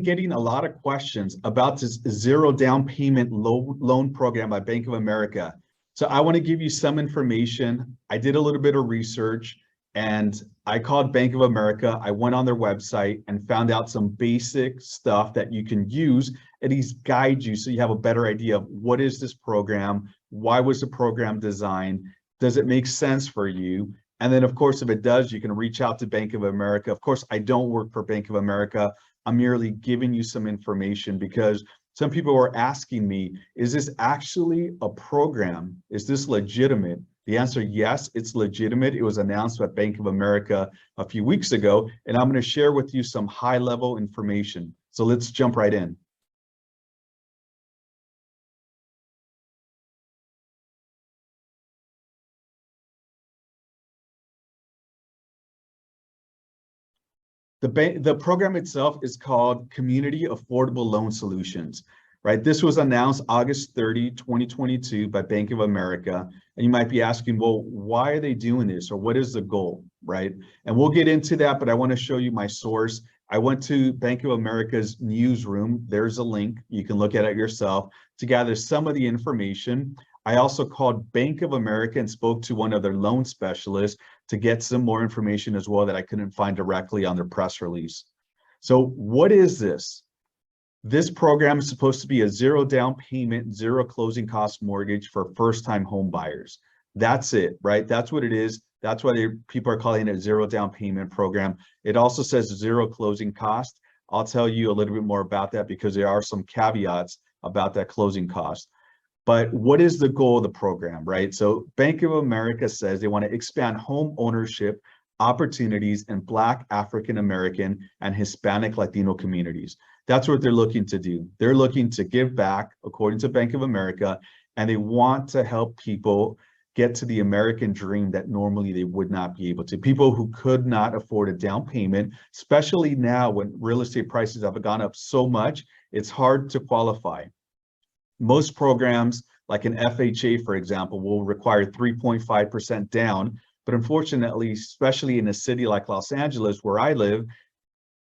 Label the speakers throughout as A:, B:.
A: getting a lot of questions about this zero down payment loan program by Bank of America. So I want to give you some information. I did a little bit of research and I called Bank of America. I went on their website and found out some basic stuff that you can use and these guide you so you have a better idea of what is this program, why was the program designed, does it make sense for you? And then of course, if it does, you can reach out to Bank of America. Of course, I don't work for Bank of America. I'm merely giving you some information because some people were asking me, is this actually a program? Is this legitimate? The answer, yes, it's legitimate. It was announced by Bank of America a few weeks ago, and I'm going to share with you some high-level information. So let's jump right in. The program itself is called Community Affordable Loan Solutions, right? This was announced August 30, 2022 by Bank of America. And you might be asking, well, why are they doing this? Or what is the goal, right? And we'll get into that, but I want to show you my source. I went to Bank of America's newsroom. There's a link. You can look at it yourself to gather some of the information. I also called Bank of America and spoke to one of their loan specialists to get some more information as well that I couldn't find directly on their press release. So what is this? This program is supposed to be a zero down payment, zero closing cost mortgage for first-time home buyers. That's it, right? That's what it is. That's why people are calling it a zero down payment program. It also says zero closing cost. I'll tell you a little bit more about that because there are some caveats about that closing cost. But what is the goal of the program, right? So Bank of America says they want to expand home ownership opportunities in Black, African American, and Hispanic Latino communities. That's what they're looking to do. They're looking to give back, according to Bank of America, and they want to help people get to the American dream that normally they would not be able to. People who could not afford a down payment, especially now when real estate prices have gone up so much, it's hard to qualify. Most programs, like an FHA, for example, will require 3.5% down. But unfortunately, especially in a city like Los Angeles, where I live,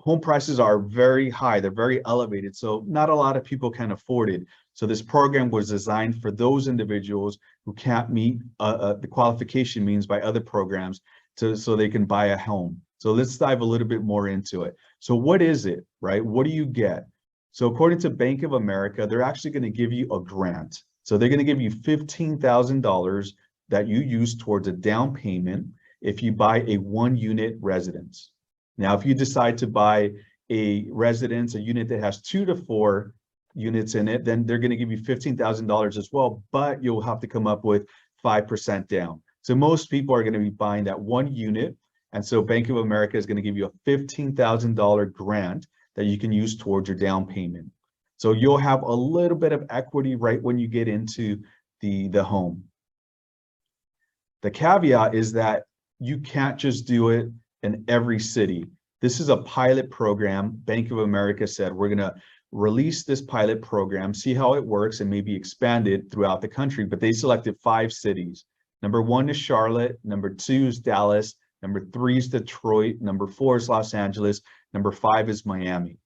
A: home prices are very high. They're very elevated. So not a lot of people can afford it. So this program was designed for those individuals who can't meet the qualification means by other programs so they can buy a home. So let's dive a little bit more into it. So what is it, right? What do you get? So according to Bank of America, they're actually going to give you a grant. So they're going to give you $15,000 that you use towards a down payment if you buy a one-unit residence. Now, if you decide to buy a residence, a unit that has 2 to 4 units in it, then they're going to give you $15,000 as well, but you'll have to come up with 5% down. So most people are going to be buying that one unit. And so Bank of America is going to give you a $15,000 grant that you can use towards your down payment. So you'll have a little bit of equity right when you get into the home. The caveat is that you can't just do it in every city. This is a pilot program. Bank of America said, we're going to release this pilot program, see how it works, and maybe expand it throughout the country. But they selected 5 cities. Number 1 is Charlotte. Number 2 is Dallas. Number 3 is Detroit. Number 4 is Los Angeles. Number 5 is Miami.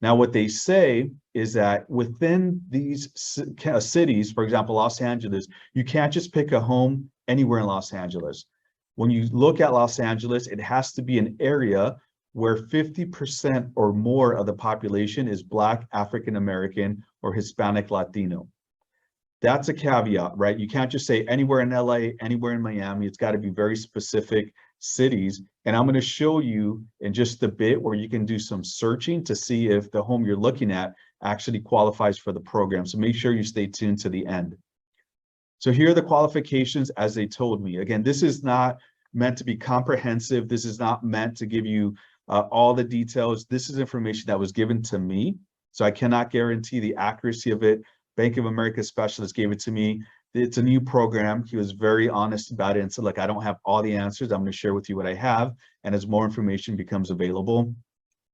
A: Now, what they say is that within these cities, for example, Los Angeles, you can't just pick a home anywhere in Los Angeles. When you look at Los Angeles, it has to be an area where 50% or more of the population is Black, African American, or Hispanic Latino. That's a caveat, right? You can't just say anywhere in LA, anywhere in Miami. It's got to be very specific cities. And I'm going to show you in just a bit where you can do some searching to see if the home you're looking at actually qualifies for the program. So make sure you stay tuned to the end. So here are the qualifications as they told me. Again, this is not meant to be comprehensive. This is not meant to give you all the details. This is information that was given to me. So I cannot guarantee the accuracy of it. Bank of America specialist gave it to me. It's a new program. He was very honest about it and said, look, I don't have all the answers. I'm going to share with you what I have. And as more information becomes available,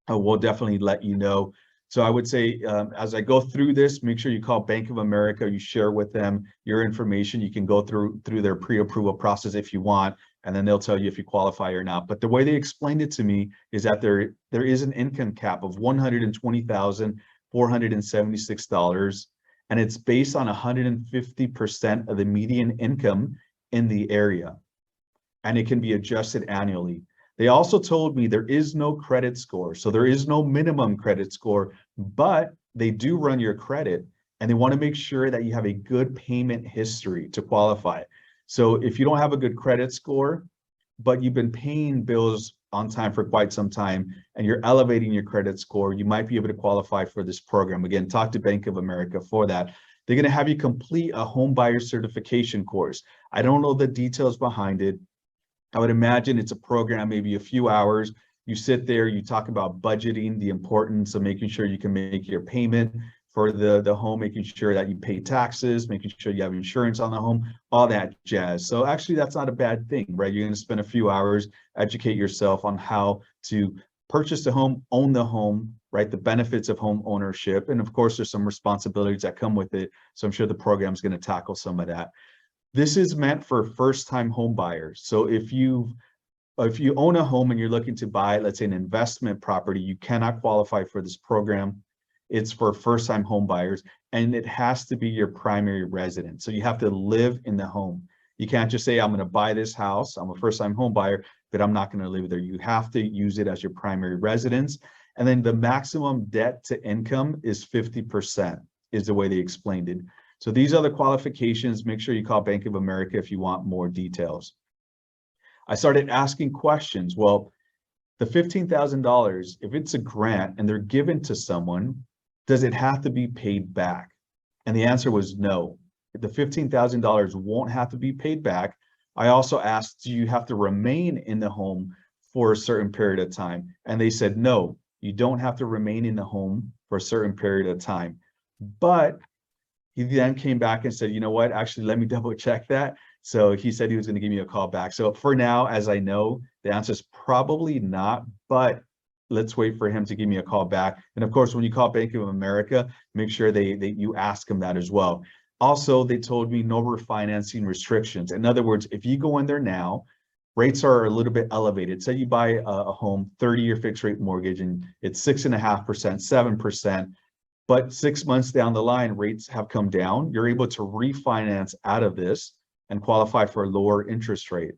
A: we'll definitely let you know. So I would say, as I go through this, make sure you call Bank of America, you share with them your information. You can go through their pre-approval process if you want, and then they'll tell you if you qualify or not. But the way they explained it to me is that there is an income cap of $120,476, and it's based on 150% of the median income in the area, and it can be adjusted annually. They also told me there is no credit score, so there is no minimum credit score, but they do run your credit, and they want to make sure that you have a good payment history to qualify. So if you don't have a good credit score, but you've been paying bills on time for quite some time, and you're elevating your credit score, you might be able to qualify for this program. Again, talk to Bank of America for that. They're going to have you complete a home buyer certification course. I don't know the details behind it. I would imagine it's a program, maybe a few hours. You sit there, you talk about budgeting, the importance of making sure you can make your payment for the home, making sure that you pay taxes, making sure you have insurance on the home, all that jazz. So actually, that's not a bad thing, right? You're going to spend a few hours, educate yourself on how to purchase the home, own the home, right? The benefits of home ownership. And of course, there's some responsibilities that come with it. So I'm sure the program is going to tackle some of that. This is meant for first-time home buyers. So if you own a home and you're looking to buy, let's say, an investment property, you cannot qualify for this program. It's for first-time home buyers, and it has to be your primary residence. So you have to live in the home. You can't just say, I'm going to buy this house, I'm a first-time home buyer, but I'm not going to live there. You have to use it as your primary residence. And then the maximum debt to income is 50%, is the way they explained it. So these are the qualifications. Make sure you call Bank of America if you want more details. I started asking questions. Well, the $15,000, if it's a grant and they're given to someone, does it have to be paid back? And the answer was no. The $15,000 won't have to be paid back. I also asked, do you have to remain in the home for a certain period of time? And they said, no, you don't have to remain in the home for a certain period of time. But he then came back and said, you know what, actually, let me double check that. So he said he was going to give me a call back. So for now, as I know, the answer is probably not, but let's wait for him to give me a call back. And of course, when you call Bank of America, make sure you ask them that as well. Also, they told me no refinancing restrictions. In other words, if you go in there now, rates are a little bit elevated. Say you buy a home, 30-year fixed rate mortgage, and it's 6.5%, 7%. But 6 months down the line, rates have come down. You're able to refinance out of this and qualify for a lower interest rate.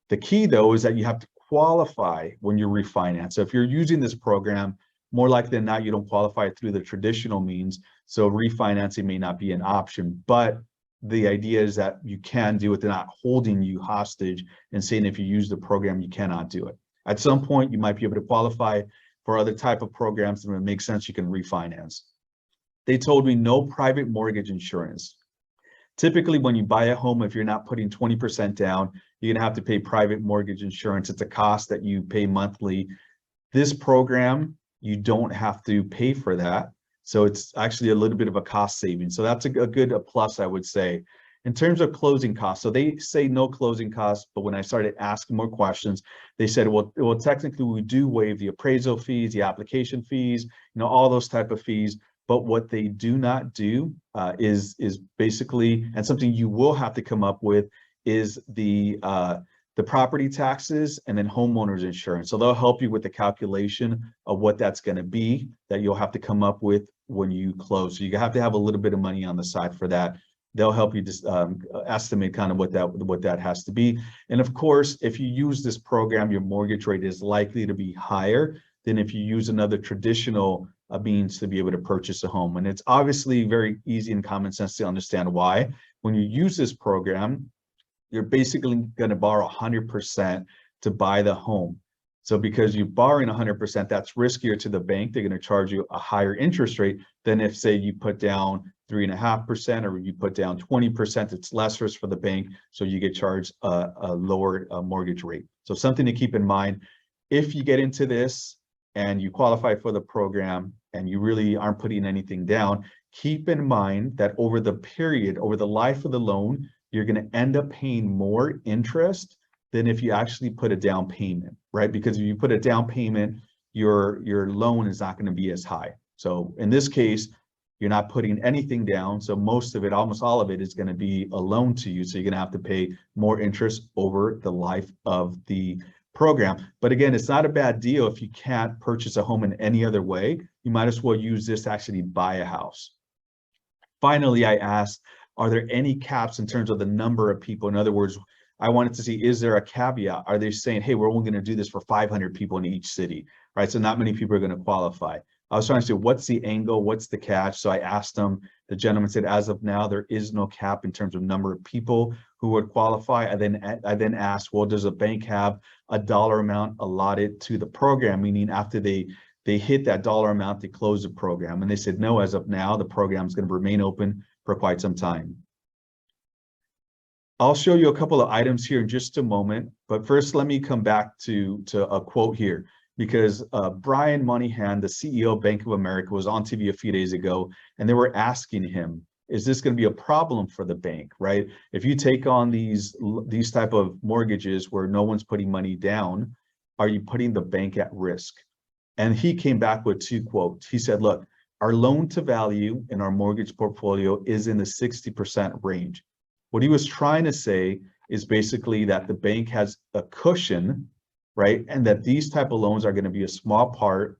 A: The key, though, is that you have to qualify when you refinance. So if you're using this program, more likely than not, you don't qualify through the traditional means. So refinancing may not be an option. But the idea is that you can do it. They're not holding you hostage and saying if you use the program, you cannot do it. At some point, you might be able to qualify for other type of programs, and when it makes sense, you can refinance. They told me no private mortgage insurance. Typically, when you buy a home, if you're not putting 20% down, you're going to have to pay private mortgage insurance. It's a cost that you pay monthly. This program, you don't have to pay for that. So it's actually a little bit of a cost saving. So that's a good plus, I would say. In terms of closing costs, so they say no closing costs, but when I started asking more questions, they said, well, technically we do waive the appraisal fees, the application fees, all those type of fees. But what they do not do is basically, and something you will have to come up with, is the property taxes and then homeowners insurance. So they'll help you with the calculation of what that's going to be that you'll have to come up with when you close. So you have to have a little bit of money on the side for that. They'll help you just estimate kind of what that has to be. And of course, if you use this program, your mortgage rate is likely to be higher than if you use another traditional means to be able to purchase a home. And it's obviously very easy and common sense to understand why. When you use this program, you're basically going to borrow 100% to buy the home. So because you're borrowing 100%, that's riskier to the bank. They're going to charge you a higher interest rate than if, say, you put down 3.5% or you put down 20%. It's less risk for the bank, so you get charged a lower mortgage rate. So something to keep in mind. If you get into this and you qualify for the program and you really aren't putting anything down, keep in mind that over the life of the loan, you're going to end up paying more interest than if you actually put a down payment, right? Because if you put a down payment, your loan is not going to be as high. So in this case, You're not putting anything down. So most of it, almost all of it, is going to be a loan to you. So you're going to have to pay more interest over the life of the program. But again, it's not a bad deal if you can't purchase a home in any other way. You might as well use this to actually buy a house. Finally, I asked, are there any caps in terms of the number of people? In other words, I wanted to see, is there a caveat? Are they saying, hey, we're only going to do this for 500 people in each city, right? So not many people are going to qualify. I was trying to say, what's the angle? What's the catch? So I asked them, the gentleman said, as of now, there is no cap in terms of number of people who would qualify. I then asked, well, does a bank have a dollar amount allotted to the program? Meaning after they hit that dollar amount, they close the program. And they said, no, as of now, the program is going to remain open for quite some time. I'll show you a couple of items here in just a moment, but first let me come back to a quote here, because Brian Moynihan, the CEO of Bank of America, was on TV a few days ago, and they were asking him, is this going to be a problem for the bank, right? If you take on these type of mortgages where no one's putting money down, are you putting the bank at risk? And he came back with two quotes. He said, look, our loan to value in our mortgage portfolio is in the 60% range. What he was trying to say is basically that the bank has a cushion, right? And that these type of loans are going to be a small part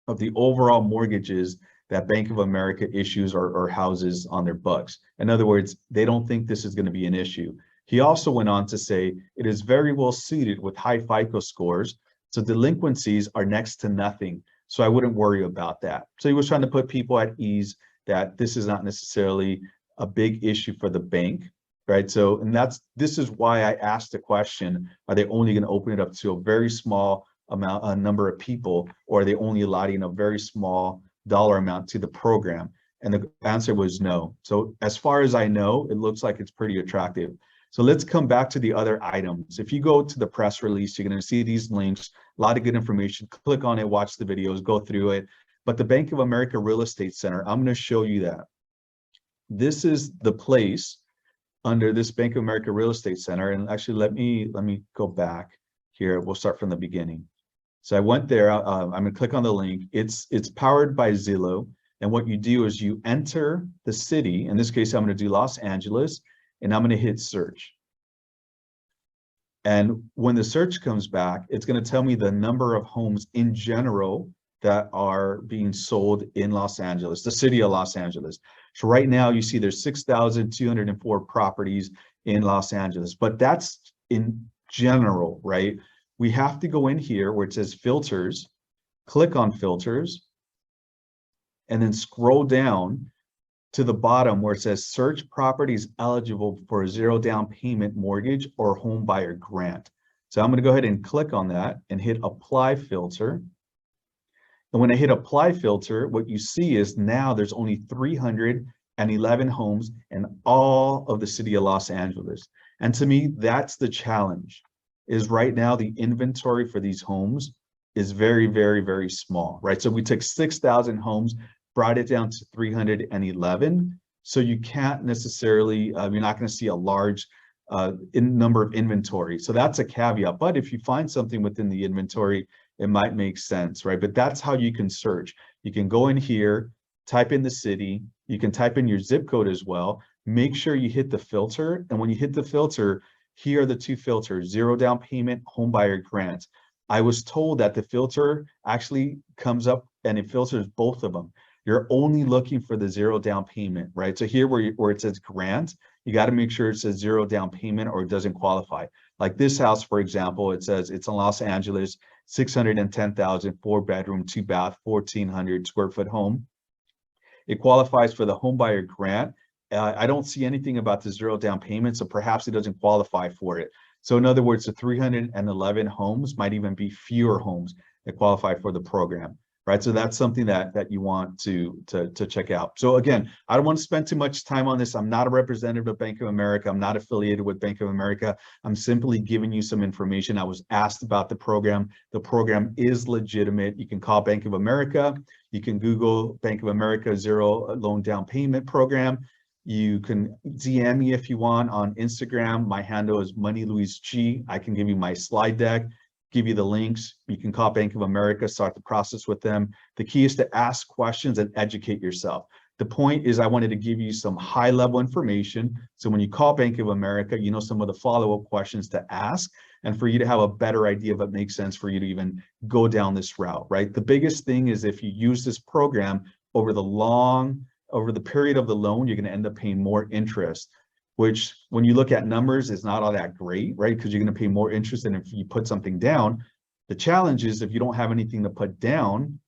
A: of the overall mortgages that Bank of America issues or houses on their books. In other words, they don't think this is going to be an issue. He also went on to say it is very well suited with high FICO scores, so delinquencies are next to nothing. So I wouldn't worry about that. So he was trying to put people at ease that this is not necessarily a big issue for the bank, right? So, and this is why I asked the question, are they only going to open it up to a very small a number of people, or are they only allotting a very small dollar amount to the program? And the answer was no. So as far as I know, it looks like it's pretty attractive. So let's come back to the other items. If you go to the press release, you're going to see these links, a lot of good information. Click on it, watch the videos, go through it. But the Bank of America Real Estate Center, I'm going to show you that. This is the place under this Bank of America Real Estate Center. And actually, let me go back here. We'll start from the beginning. So I went there. I'm going to click on the link. It's powered by Zillow. And what you do is you enter the city. In this case, I'm going to do Los Angeles, and I'm going to hit search. And when the search comes back, it's going to tell me the number of homes in general that are being sold in Los Angeles, the city of Los Angeles. So right now you see there's 6,204 properties in Los Angeles, but that's in general, right? We have to go in here where it says filters, click on filters, and then scroll down to the bottom where it says search properties eligible for a zero down payment mortgage or home buyer grant. So I'm going to go ahead and click on that and hit apply filter. And when I hit apply filter, what you see is now there's only 311 homes in all of the city of Los Angeles. And to me, that's the challenge, is right now the inventory for these homes is very, very, very small, right? So we took 6,000 homes, brought it down to 311. So you can't necessarily, you're not going to see a large number of inventory. So that's a caveat. But if you find something within the inventory, it might make sense, right? But that's how you can search. You can go in here, type in the city, you can type in your zip code as well. Make sure you hit the filter. And when you hit the filter, here are the two filters, zero down payment, home buyer grant. I was told that the filter actually comes up and it filters both of them. You're only looking for the zero down payment, right? So here where it says grant, you got to make sure it says zero down payment or it doesn't qualify. Like this house, for example, it says it's in Los Angeles, 610,000, 4-bedroom, 2-bath, 1,400 square foot home. It qualifies for the home buyer grant. I don't see anything about the zero down payment, so perhaps it doesn't qualify for it. So in other words, the 311 homes might even be fewer homes that qualify for the program, right? So that's something that you want to check out. So again, I don't want to spend too much time on this. I'm not a representative of Bank of America. I'm not affiliated with Bank of America. I'm simply giving you some information. I was asked about the program. The program is legitimate. You can call Bank of America. You can Google Bank of America Zero Loan Down Payment Program. You can DM me if you want on Instagram. My handle is MoneyLuisG. I can give you my slide deck, give you the links. You can call Bank of America, start the process with them. The key is to ask questions and educate yourself. The point is I wanted to give you some high level information. So when you call Bank of America, you know some of the follow-up questions to ask, and for you to have a better idea if it makes sense for you to even go down this route, right? The biggest thing is if you use this program over the period of the loan, you're going to end up paying more interest, which when you look at numbers is not all that great, right? Because you're going to pay more interest than if you put something down. The challenge is if you don't have anything to put down,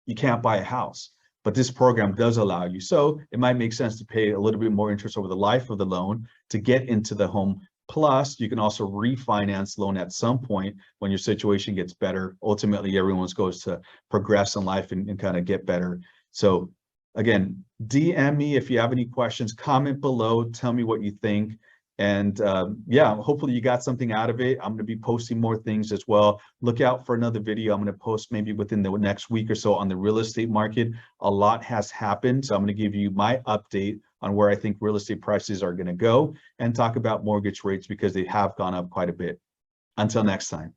A: you can't buy a house. But this program does allow you. So it might make sense to pay a little bit more interest over the life of the loan to get into the home. Plus, you can also refinance loan at some point when your situation gets better. Ultimately, everyone's goes to progress in life and kind of get better. So again, DM me if you have any questions, comment below, tell me what you think. And yeah, hopefully you got something out of it. I'm going to be posting more things as well. Look out for another video. I'm going to post maybe within the next week or so on the real estate market. A lot has happened. So I'm going to give you my update on where I think real estate prices are going to go and talk about mortgage rates because they have gone up quite a bit. Until next time.